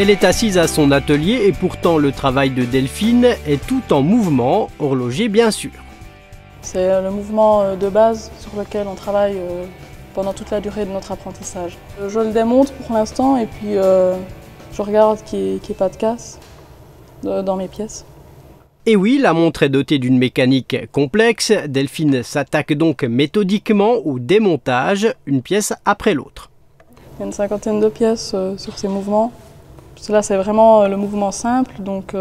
Elle est assise à son atelier et pourtant le travail de Delphine est tout en mouvement, horloger bien sûr. C'est le mouvement de base sur lequel on travaille pendant toute la durée de notre apprentissage. Je le démonte pour l'instant et puis je regarde qu'il n'y ait pas de casse dans mes pièces. Et oui, la montre est dotée d'une mécanique complexe. Delphine s'attaque donc méthodiquement au démontage, une pièce après l'autre. Il y a une cinquantaine de pièces sur ces mouvements. Là, c'est vraiment le mouvement simple, donc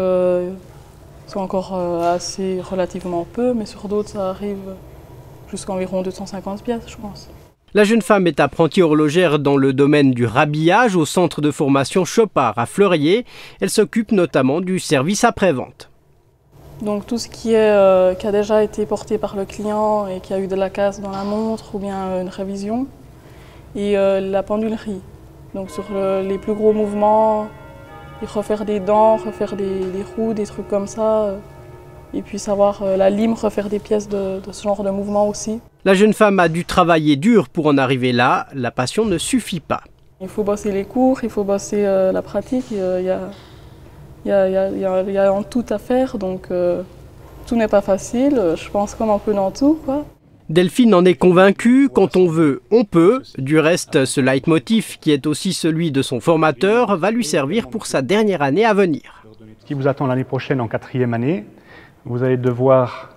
c'est encore assez relativement peu, mais sur d'autres, ça arrive jusqu'à environ 250 pièces, je pense. La jeune femme est apprentie horlogère dans le domaine du rhabillage au centre de formation Chopard à Fleurier. Elle s'occupe notamment du service après-vente. Donc tout ce qui a déjà été porté par le client et qui a eu de la casse dans la montre ou bien une révision. Et la pendulerie. Donc sur les plus gros mouvements, refaire des dents, refaire des roues, des trucs comme ça. Et puis savoir la lime, refaire des pièces de ce genre de mouvement aussi. La jeune femme a dû travailler dur pour en arriver là. La passion ne suffit pas. Il faut bosser les cours, il faut bosser la pratique. Il y a en tout à faire, donc tout n'est pas facile. Je pense comme un peu dans tout, quoi. Delphine en est convaincue, quand on veut, on peut. Du reste, ce leitmotiv, qui est aussi celui de son formateur, va lui servir pour sa dernière année à venir. Ce qui vous attend l'année prochaine en 4e année, vous allez devoir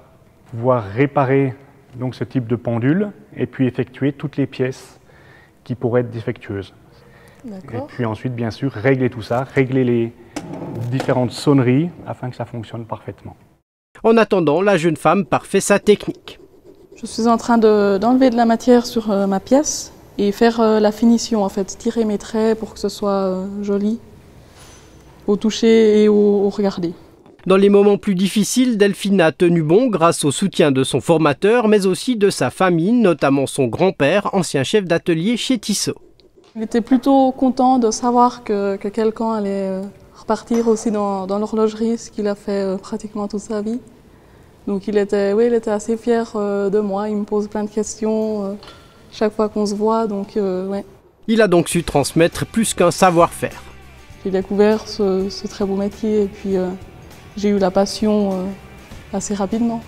pouvoir réparer donc, ce type de pendule et puis effectuer toutes les pièces qui pourraient être défectueuses. Et puis ensuite, bien sûr, régler tout ça, régler les différentes sonneries afin que ça fonctionne parfaitement. En attendant, la jeune femme parfait sa technique. Je suis en train d'enlever de la matière sur ma pièce et faire la finition, en fait, tirer mes traits pour que ce soit joli au toucher et au regarder. Dans les moments plus difficiles, Delphine a tenu bon grâce au soutien de son formateur, mais aussi de sa famille, notamment son grand-père, ancien chef d'atelier chez Tissot. Il était plutôt content de savoir que quelqu'un allait repartir aussi dans l'horlogerie, ce qu'il a fait pratiquement toute sa vie. Donc il était assez fier de moi, il me pose plein de questions chaque fois qu'on se voit. Donc, ouais. Il a donc su transmettre plus qu'un savoir-faire. J'ai découvert ce très beau métier et puis j'ai eu la passion assez rapidement.